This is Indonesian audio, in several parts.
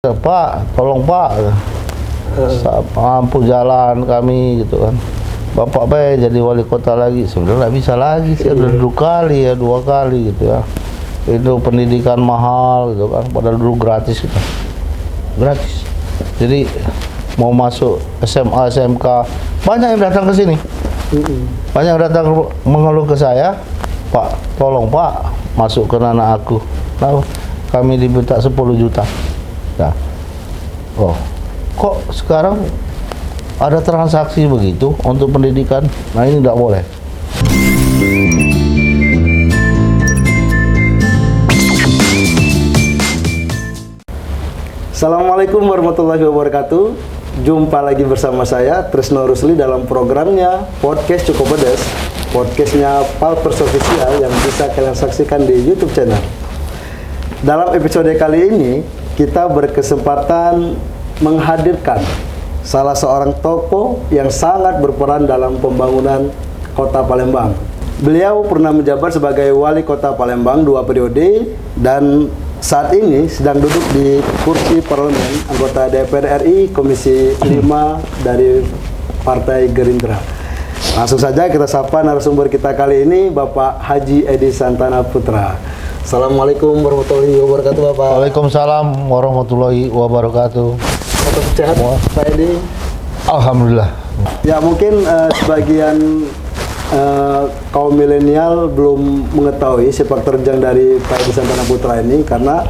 Pak, tolong Pak, mampu jalan kami gitu kan. Bapak Bay jadi wali kota lagi, sebenarnya nggak bisa lagi sih, udah 2 kali ya, 2 kali gitu ya. Itu pendidikan mahal gitu kan, padahal dulu gratis gitu. Gratis. Jadi mau masuk SMA, SMK, banyak yang datang ke sini. Banyak yang datang mengeluh ke saya, Pak, tolong Pak, masuk ke anak aku. Nah, kami diminta 10 juta. Nah, oh, kok sekarang ada transaksi begitu untuk pendidikan? Nah, ini tidak boleh. Assalamualaikum warahmatullahi wabarakatuh. Jumpa lagi bersama saya Trisno Rusli dalam programnya Podcast Cukup Pedas. Podcastnya Palpers Official yang bisa kalian saksikan di YouTube channel. Dalam episode kali ini kita berkesempatan menghadirkan salah seorang tokoh yang sangat berperan dalam pembangunan Kota Palembang. Beliau pernah menjabat sebagai Wali Kota Palembang 2 periode dan saat ini sedang duduk di kursi parlemen anggota DPR RI Komisi 5 dari Partai Gerindra. Langsung saja kita sapa narasumber kita kali ini, Bapak Haji Edi Santana Putra. Assalamualaikum warahmatullahi wabarakatuh, Bapak. Waalaikumsalam warahmatullahi wabarakatuh. Tetap sehat, Pak Edi? Alhamdulillah. Ya, mungkin sebagian kaum milenial belum mengetahui sepak terjang dari Pak Edi Santana Putra ini, karena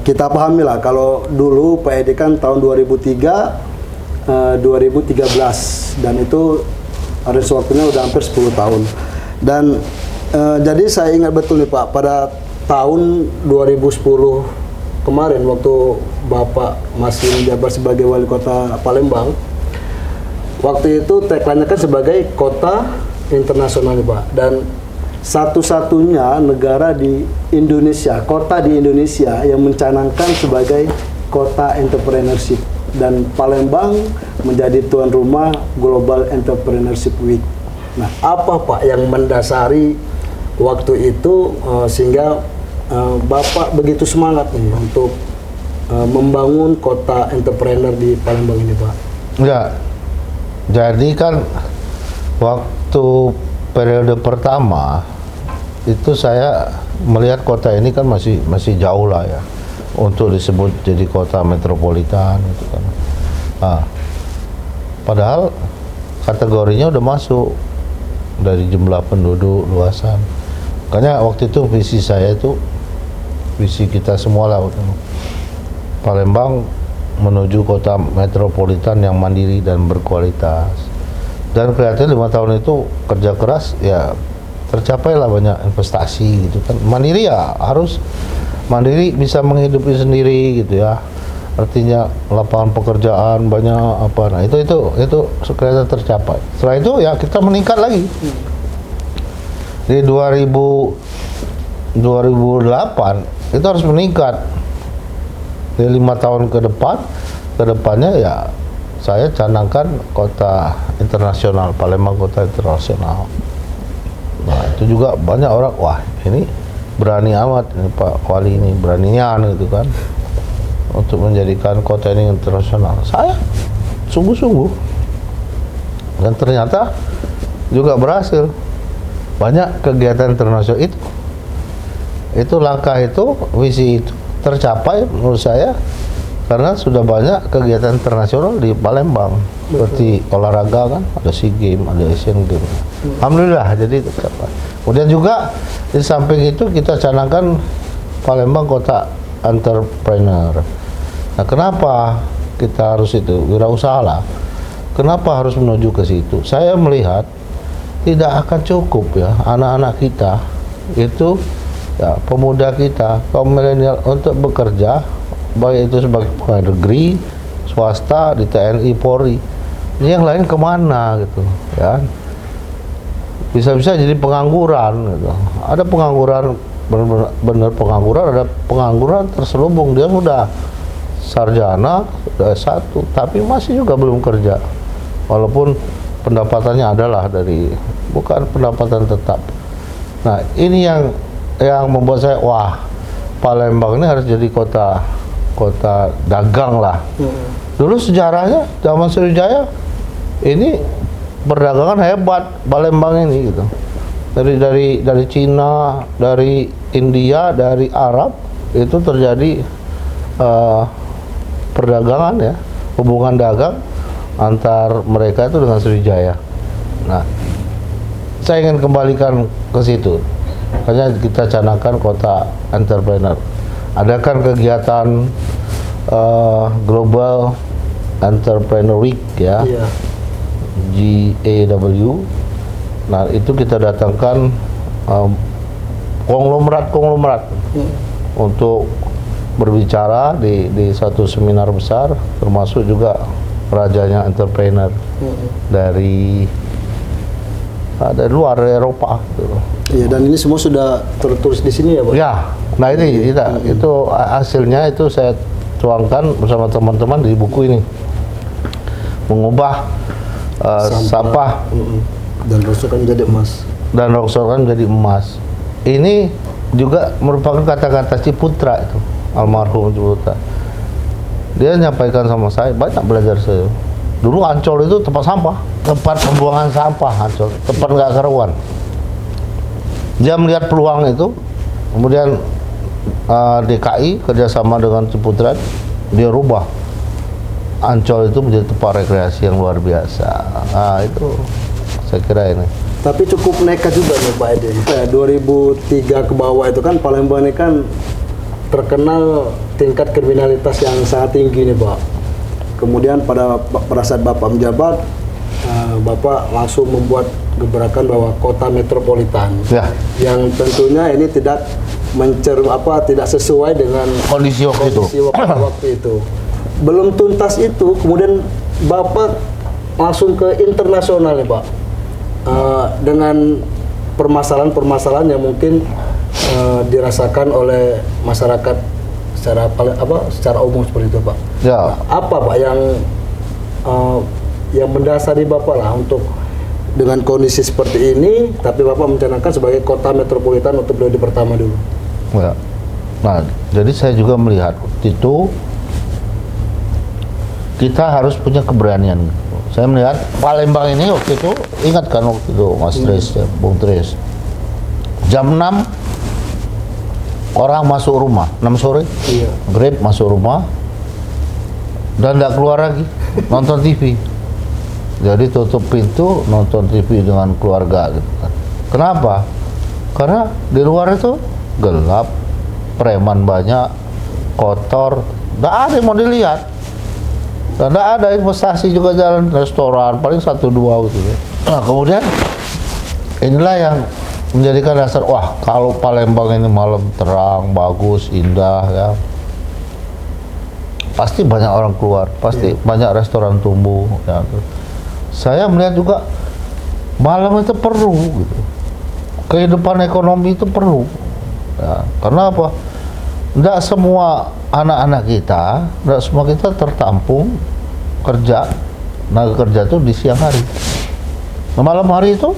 kita pahami lah kalau dulu Pak Edi kan tahun 2003 2013 dan itu range waktunya udah hampir 10 tahun. Dan jadi saya ingat betul nih Pak, pada tahun 2010 kemarin waktu Bapak masih menjabat sebagai Wali Kota Palembang, waktu itu tagline-nya kan sebagai kota internasional nih Pak, dan satu-satunya negara di Indonesia, kota di Indonesia yang mencanangkan sebagai kota entrepreneurship, dan Palembang menjadi tuan rumah Global Entrepreneurship Week. Nah, apa Pak yang mendasari waktu itu sehingga Bapak begitu semangat nih untuk membangun kota entrepreneur di Palembang ini Pak? Ya, jadi kan waktu periode pertama itu saya melihat kota ini kan masih jauh lah ya untuk disebut jadi kota metropolitan gitu kan. Nah, padahal kategorinya udah masuk dari jumlah penduduk, luasan. Makanya waktu itu visi saya itu, visi kita semua lah, Palembang menuju kota metropolitan yang mandiri dan berkualitas. Dan kelihatannya 5 tahun itu kerja keras ya tercapailah banyak investasi gitu kan. Mandiri ya harus mandiri, bisa menghidupi sendiri gitu ya. Artinya lapangan pekerjaan banyak apa. Nah, itu kelihatan tercapai. Setelah itu ya kita meningkat lagi. Di 2008 itu harus meningkat. Di 5 tahun ke depannya ya saya canangkan kota internasional, Palembang kota internasional. Nah, itu juga banyak orang, wah ini berani amat ini Pak Wali, ini beraninya gitu kan untuk menjadikan kota ini internasional. Saya sungguh-sungguh, dan ternyata juga berhasil. Banyak kegiatan internasional itu langkah itu, visi itu tercapai menurut saya karena sudah banyak kegiatan internasional di Palembang. Seperti olahraga kan, ada SEA Games, ada Asian Games. Alhamdulillah jadi tercapai. Kemudian juga di samping itu kita canangkan Palembang kota entrepreneur. Nah, kenapa kita harus itu wirausaha lah? Kenapa harus menuju ke situ? Saya melihat tidak akan cukup ya anak-anak kita itu ya, pemuda kita, kaum milenial untuk bekerja, baik itu sebagai pegawai negeri, swasta, di TNI, Polri. Yang lain kemana gitu ya? Bisa-bisa jadi pengangguran gitu. Ada pengangguran benar pengangguran, ada pengangguran terselubung, dia sudah sarjana, sudah S1, tapi masih juga belum kerja. Walaupun pendapatannya adalah dari, bukan pendapatan tetap. Nah, ini yang membuat saya, wah, Palembang ini harus jadi kota kota dagang lah. Dulu sejarahnya zaman Sriwijaya ini perdagangan hebat Palembang ini gitu. Dari Cina, dari India, dari Arab itu terjadi perdagangan ya, hubungan dagang antar mereka itu dengan Sriwijaya. Nah, saya ingin kembalikan ke situ. Makanya kita canangkan kota entrepreneur. Adakan kegiatan Global Entrepreneur Week ya, GAW. Nah, itu kita datangkan konglomerat untuk berbicara di satu seminar besar, termasuk juga rajanya entrepreneur dari luar Eropa. Iya, dan ini semua sudah tertulis di sini ya, Pak? Ya, nah ini itu hasilnya itu saya tuangkan bersama teman-teman di buku ini, mengubah sampah dan rongsokan menjadi emas. Dan rongsokan menjadi emas. Ini juga merupakan kata-kata Ciputra itu, almarhum Ciputra. Dia menyampaikan sama saya, banyak belajar saya. Dulu Ancol itu tempat sampah, tempat pembuangan sampah Ancol, tempat nggak karuan. Dia melihat peluang itu, kemudian DKI kerjasama dengan Ciputra, dia rubah Ancol itu menjadi tempat rekreasi yang luar biasa. Nah itu saya kira ini. Tapi cukup nekat juga nih Pak Edi. 2003 ke bawah itu kan Palembang ini kan terkenal tingkat kriminalitas yang sangat tinggi nih Pak. Kemudian pada saat Bapak menjabat, Bapak langsung membuat gebrakan bahwa kota metropolitan, yang tentunya ini tidak tidak sesuai dengan kondisi waktu itu. Belum tuntas itu, kemudian Bapak langsung ke internasional nih Pak, dengan permasalahan-permasalahan yang mungkin dirasakan oleh masyarakat secara umum seperti itu Pak. Ya. Nah, apa Pak yang mendasari Bapak lah untuk dengan kondisi seperti ini, tapi Bapak mencanangkan sebagai kota metropolitan untuk periode pertama dulu? Ya. Nah, jadi saya juga melihat itu kita harus punya keberanian. Saya melihat Palembang ini waktu itu, ingat kan waktu itu Mas Tris, ya, Bung Tris, jam 6 orang masuk rumah, 6 sore, Grab masuk rumah dan tidak keluar lagi, nonton TV. Jadi tutup pintu, nonton TV dengan keluarga gitu kan. Kenapa? Karena di luar itu gelap, preman banyak, kotor, tidak ada yang mau dilihat. Dan tidak ada investasi juga, jalan restoran paling 1-2 gitu ya. Nah, kemudian inilah yang menjadikan dasar, wah kalau Palembang ini malam terang, bagus, indah ya, pasti banyak orang keluar, pasti banyak restoran tumbuh ya. Saya melihat juga malam itu perlu gitu. Kehidupan ekonomi itu perlu ya. Karena apa? Tidak semua anak-anak kita, tidak semua kita tertampung kerja, tenaga kerja itu di siang hari. Nah, malam hari itu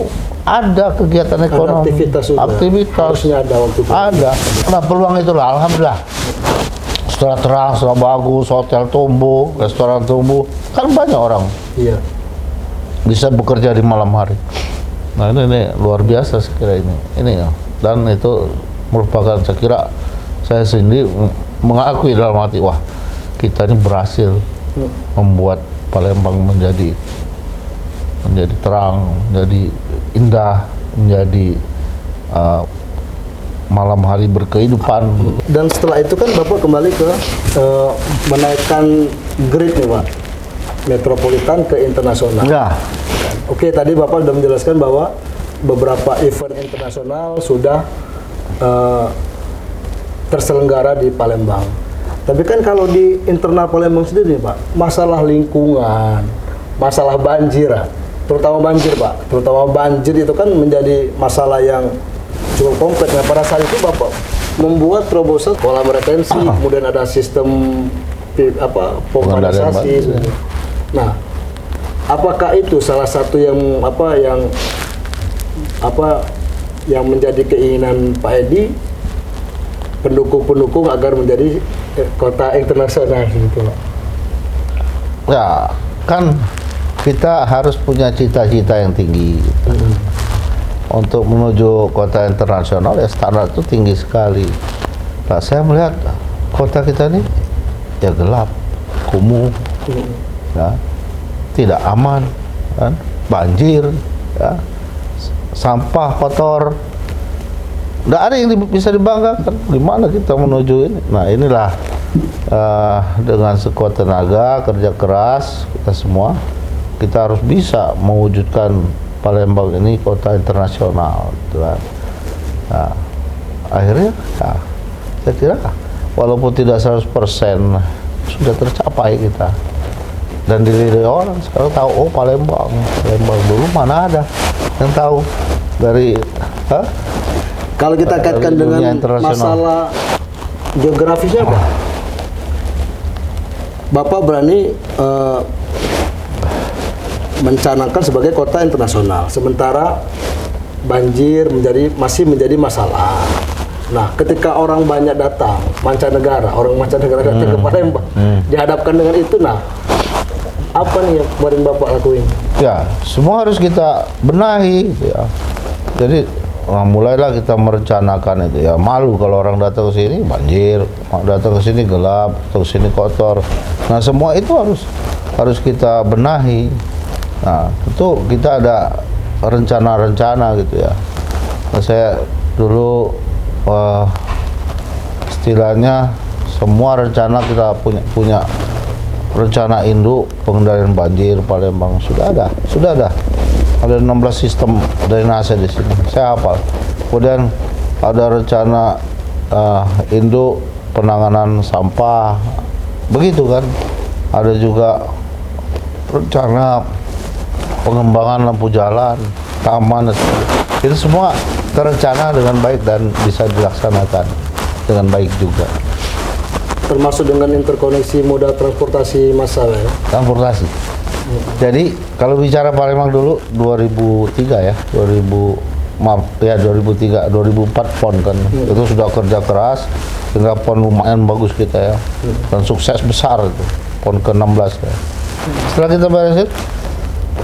ada kegiatan ekonomi, aktivitas harusnya ada waktu itu. Ada. Nah, peluang itulah, alhamdulillah. Setelah terang, setelah bagus, hotel tumbuh, restoran tumbuh, kan banyak orang bisa bekerja di malam hari. Nah, ini luar biasa saya kira ini ya. Dan itu merupakan, saya kira saya sendiri mengakui dalam hati, wah kita ini berhasil membuat Palembang menjadi terang, menjadi indah, menjadi malam hari berkehidupan. Dan setelah itu kan Bapak kembali ke menaikkan grade nih Pak, metropolitan ke internasional. Ya. Oke, tadi Bapak sudah menjelaskan bahwa beberapa event internasional sudah terselenggara di Palembang. Tapi kan kalau di internal Palembang sendiri Pak, masalah lingkungan, masalah banjir, terutama banjir Pak, terutama banjir itu kan menjadi masalah yang cukup kompleks. Nah, pada saat itu Bapak membuat terobosan kolam retensi, kemudian ada sistem pompanisasi. Nah, apakah itu salah satu yang menjadi keinginan Pak Edi, pendukung-pendukung agar menjadi kota internasional gitu Pak? Ya, kan kita harus punya cita-cita yang tinggi. Untuk menuju kota internasional ya standar itu tinggi sekali. Nah, saya melihat kota kita ini ya gelap, kumuh, ya, tidak aman, kan? Banjir, ya, sampah kotor, nggak ada yang bisa dibanggakan. Gimana kita menuju ini? Nah, inilah dengan sekuat tenaga, kerja keras kita semua, kita harus bisa mewujudkan Palembang ini kota internasional, gitu kan. Nah, akhirnya ya, saya kira walaupun tidak 100% sudah tercapai kita, dan dilihat orang sekarang tahu, oh Palembang dulu mana ada yang tahu dari kalau kita kaitkan dengan masalah geografisnya Pak, Bapak berani mencanangkan sebagai kota internasional, sementara banjir masih menjadi masalah. Nah, ketika orang banyak datang, orang mancanegara datang ke Palembang, dihadapkan dengan itu, nah, apa nih yang kemarin Bapak lakuin? Ya, semua harus kita benahi, ya. Jadi, mulailah kita merencanakan itu. Ya, malu kalau orang datang ke sini banjir, datang ke sini gelap, datang ke sini kotor. Nah, semua itu harus kita benahi. Nah, tentu kita ada rencana-rencana gitu ya. Nah, saya dulu istilahnya semua rencana kita punya rencana induk pengendalian banjir Palembang sudah ada. Ada 16 sistem drainase di sini. Saya hafal. Kemudian ada rencana induk penanganan sampah. Begitu kan. Ada juga rencana pengembangan lampu jalan, taman, itu semua terencana dengan baik dan bisa dilaksanakan dengan baik juga. Termasuk dengan interkoneksi moda transportasi massal ya? Transportasi. Jadi kalau bicara Palembang dulu 2003 ya, 2004 PON kan, itu sudah kerja keras sehingga PON lumayan bagus kita ya, dan sukses besar itu PON ke-16 ya. Setelah kita beresin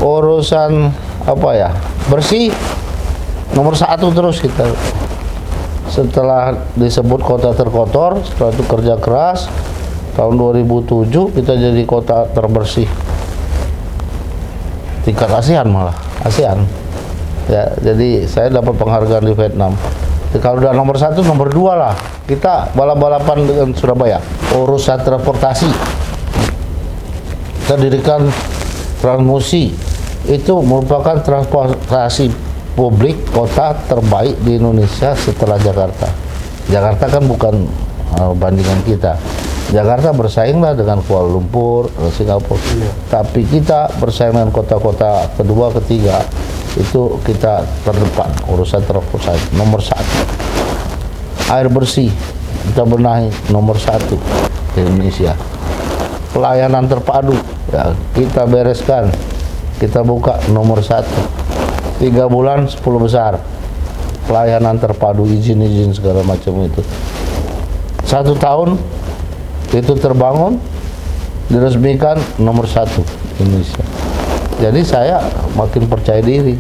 urusan bersih nomor 1 terus kita. Setelah disebut kota terkotor, setelah itu kerja keras, tahun 2007 kita jadi kota terbersih tingkat ASEAN ya. Jadi saya dapat penghargaan di Vietnam. Jadi kalau udah nomor 1, nomor 2 lah kita balap-balapan dengan Surabaya. Urusan transportasi kita dirikan Transmusi, itu merupakan transportasi publik kota terbaik di Indonesia setelah Jakarta. Jakarta kan bukan bandingan kita. Jakarta bersainglah dengan Kuala Lumpur, Singapura. Tapi kita bersaing dengan kota-kota kedua, ketiga, itu kita terdepan urusan transportasi nomor 1. Air bersih kita benahi nomor 1 di Indonesia. Pelayanan terpadu ya, kita bereskan, kita buka nomor 1. 3 bulan 10 besar pelayanan terpadu, izin segala macam itu. 1 tahun itu terbangun, diresmikan nomor 1 Indonesia. Jadi saya makin percaya diri,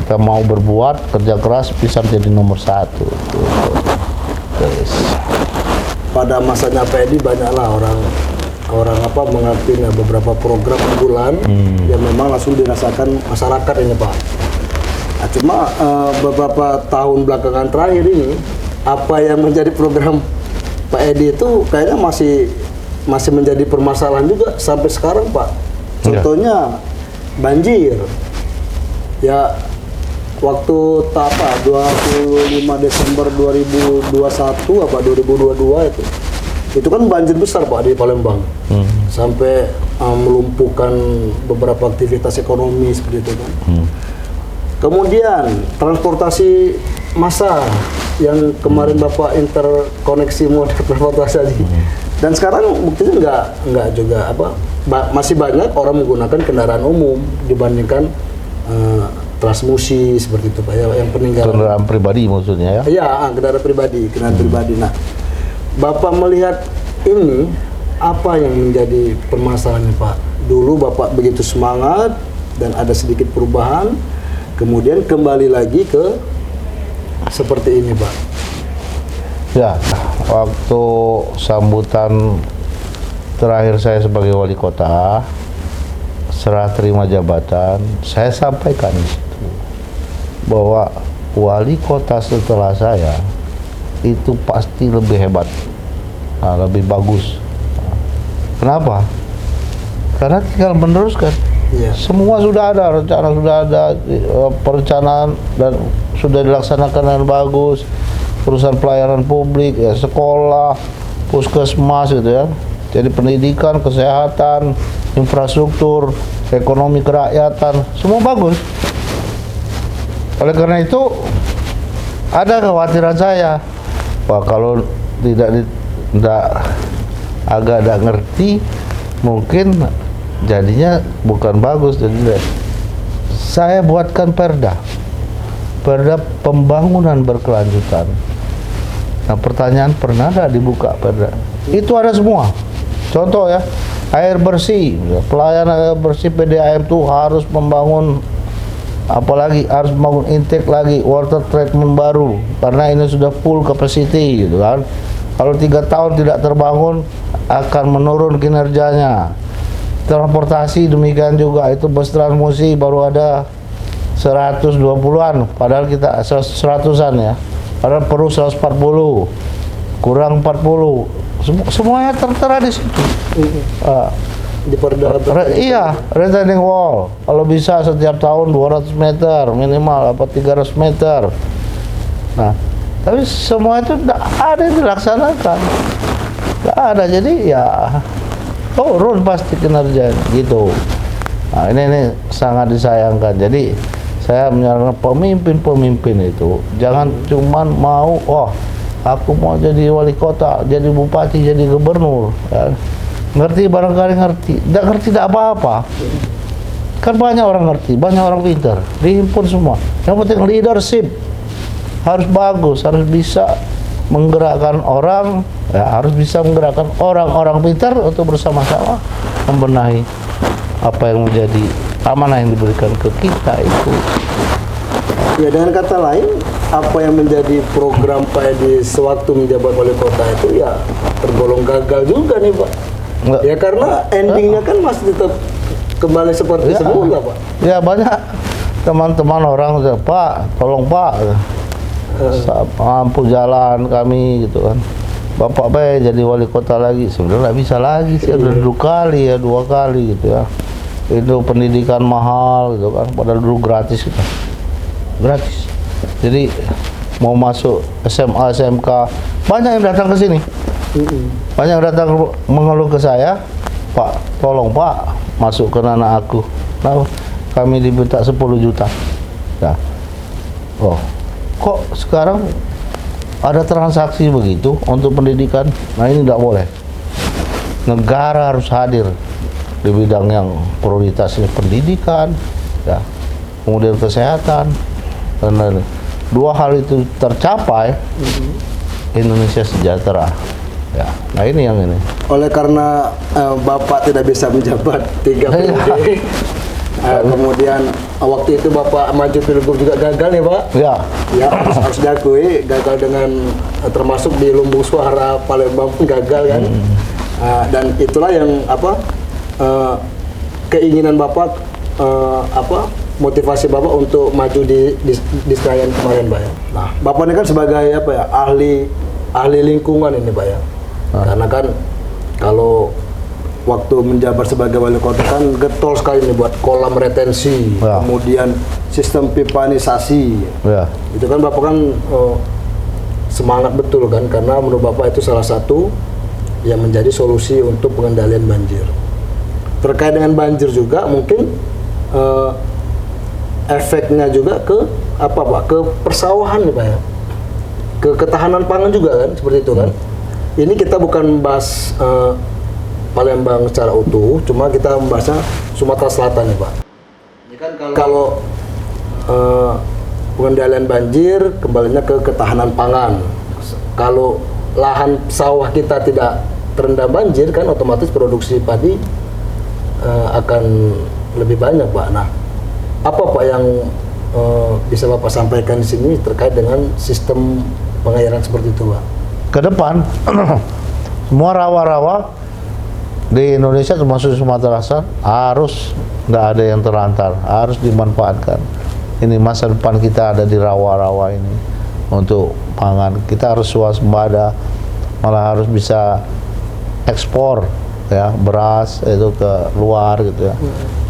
kita mau berbuat, kerja keras bisa menjadi nomor 1. Yes. Pada masanya Pak Edi banyaklah orang mengerti beberapa program unggulan yang memang langsung dirasakan masyarakat ini Pak. Nah, cuma beberapa tahun belakangan terakhir ini apa yang menjadi program Pak Edi itu kayaknya masih menjadi permasalahan juga sampai sekarang Pak. Contohnya banjir. Ya waktu 25 Desember 2021 2022 itu kan banjir besar Pak di Palembang, sampai melumpuhkan beberapa aktivitas ekonomi seperti itu kan. Kemudian transportasi massal yang kemarin Bapak interkoneksi moda transportasi tadi, dan sekarang buktinya nggak juga masih banyak orang menggunakan kendaraan umum dibandingkan Transmusi seperti itu Pak ya, yang peninggalan kendaraan pribadi maksudnya ya? Iya, kendaraan pribadi. Nah, Bapak melihat ini apa yang menjadi permasalahan Pak? Dulu Bapak begitu semangat dan ada sedikit perubahan, kemudian kembali lagi ke seperti ini Pak. Ya, waktu sambutan terakhir saya sebagai wali kota, serah terima jabatan, saya sampaikan di situ bahwa wali kota setelah saya itu pasti lebih hebat, lebih bagus. Kenapa? Karena tinggal meneruskan. Iya. Semua sudah ada, rencana sudah ada, perencanaan dan sudah dilaksanakan dengan bagus. Perusahaan pelayanan publik, ya, sekolah, puskesmas gitu ya. Jadi pendidikan, kesehatan, infrastruktur, ekonomi kerakyatan, semua bagus. Oleh karena itu ada kekhawatiran saya, wah kalau agak ngerti, mungkin jadinya bukan bagus. Jadi saya buatkan perda pembangunan berkelanjutan. Nah, pertanyaan, pernah nggak dibuka perda? Itu ada semua. Contoh ya, air bersih, pelayanan air bersih PDAM itu harus membangun, apalagi harus membangun intake lagi, water treatment baru, karena ini sudah full capacity gitu kan. Kalau 3 tahun tidak terbangun akan menurun kinerjanya. Transportasi demikian juga, itu bus transmusi baru ada 120-an, padahal kita 100-an ya. Padahal perlu 140, kurang 40. Semuanya tertera di situ. Di perda. Iya, retaining wall. Kalau bisa setiap tahun 200 meter minimal, apa 300 meter. Nah, tapi semua itu tidak ada yang dilaksanakan. Tidak ada, jadi ya turun pasti kinerjanya gitu. Nah, ini sangat disayangkan. Jadi saya menyarankan pemimpin itu jangan cuman mau, oh aku mau jadi wali kota, jadi bupati, jadi gubernur. Ya. Ngerti barangkali ngerti, tidak ngerti tidak apa-apa. Kan banyak orang ngerti, banyak orang pintar, dihimpun semua. Yang penting leadership harus bagus, harus bisa menggerakkan orang, ya, harus bisa menggerakkan orang-orang pintar untuk bersama-sama membenahi apa yang menjadi amanah yang diberikan ke kita itu. Ya, dengan kata lain, apa yang menjadi program Pak Edi sewaktu menjabat wali kota itu ya tergolong gagal juga nih Pak. Enggak. Ya karena endingnya kan masih tetap kembali seperti Ya. semula Pak. Ya banyak teman-teman orang udah, Pak, tolong Pak, mampu jalan kami gitu kan. Bapak baik jadi wali kota lagi, sebenarnya nggak bisa lagi sih, udah 2 kali ya, 2 kali gitu ya. Itu pendidikan mahal gitu kan, padahal dulu gratis gitu. Gratis. Jadi mau masuk SMA, SMK, banyak yang datang ke sini. Banyak yang datang mengeluh ke saya, Pak, tolong Pak, masukkan anak aku. Nah, kami diminta 10 juta. Ya. Oh, kok sekarang ada transaksi begitu untuk pendidikan? Nah, ini tidak boleh. Negara harus hadir di bidang yang prioritasnya pendidikan, ya, kemudian kesehatan. Karena 2 hal itu tercapai, Indonesia sejahtera. Ya, nah ini yang ini. Oleh karena Bapak tidak bisa menjabat 3 periode, kemudian waktu itu Bapak maju pilgub juga gagal ya Pak? Ya. Ya, harus diakui gagal dengan termasuk di lumbung suara Palembang pun gagal kan. Dan itulah yang keinginan Bapak, motivasi Bapak untuk maju di Senayan kemarin Pak ya. Nah, Bapak ini kan sebagai ahli lingkungan ini Pak ya. Karena kan kalau waktu menjabat sebagai wali kota kan getol sekali nih buat kolam retensi, ya, kemudian sistem pipanisasi. Ya. Itu kan Bapak kan semangat betul kan, karena menurut Bapak itu salah satu yang menjadi solusi untuk pengendalian banjir. Terkait dengan banjir juga mungkin efeknya juga ke ke persawahan nih Pak ya, ke ketahanan pangan juga kan, seperti itu kan. Ini kita bukan bahas Palembang secara utuh, cuma kita membahasnya Sumatera Selatan nih Pak. Ini kan kalau pengendalian banjir kembalinya ke ketahanan pangan. Kalau lahan sawah kita tidak terendam banjir kan otomatis produksi padi akan lebih banyak, Pak. Nah, apa Pak yang bisa Bapak sampaikan di sini terkait dengan sistem pengairan seperti itu, Pak? Ke depan semua rawa-rawa di Indonesia termasuk Sumatera Selatan harus nggak ada yang terlantar, harus dimanfaatkan. Ini masa depan kita ada di rawa-rawa ini untuk pangan. Kita harus waspada, malah harus bisa ekspor ya beras itu ke luar gitu ya.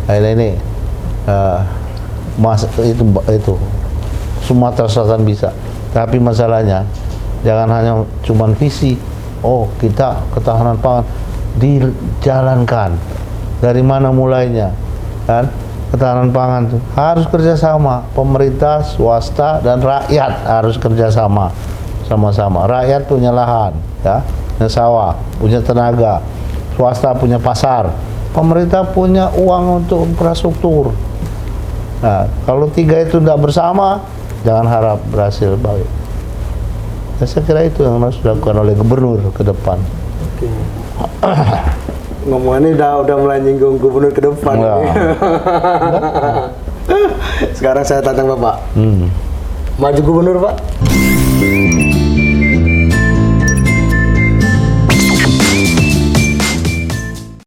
Nah, ini itu Sumatera Selatan bisa, tapi masalahnya jangan hanya cuman visi. Oh, kita ketahanan pangan dijalankan. Dari mana mulainya? Kan? Ketahanan pangan itu harus kerjasama, pemerintah, swasta, dan rakyat harus kerjasama, sama-sama. Rakyat punya lahan, ya, punya sawah, punya tenaga, swasta punya pasar, pemerintah punya uang untuk infrastruktur. Nah, kalau tiga itu tidak bersama, jangan harap berhasil baik. Ya, saya kira itu yang harus dilakukan oleh gubernur ke depan. Oke. Ngomongannya udah mulai nyinggung gubernur ke depan. Sekarang saya tanya Bapak. Maju gubernur, Pak?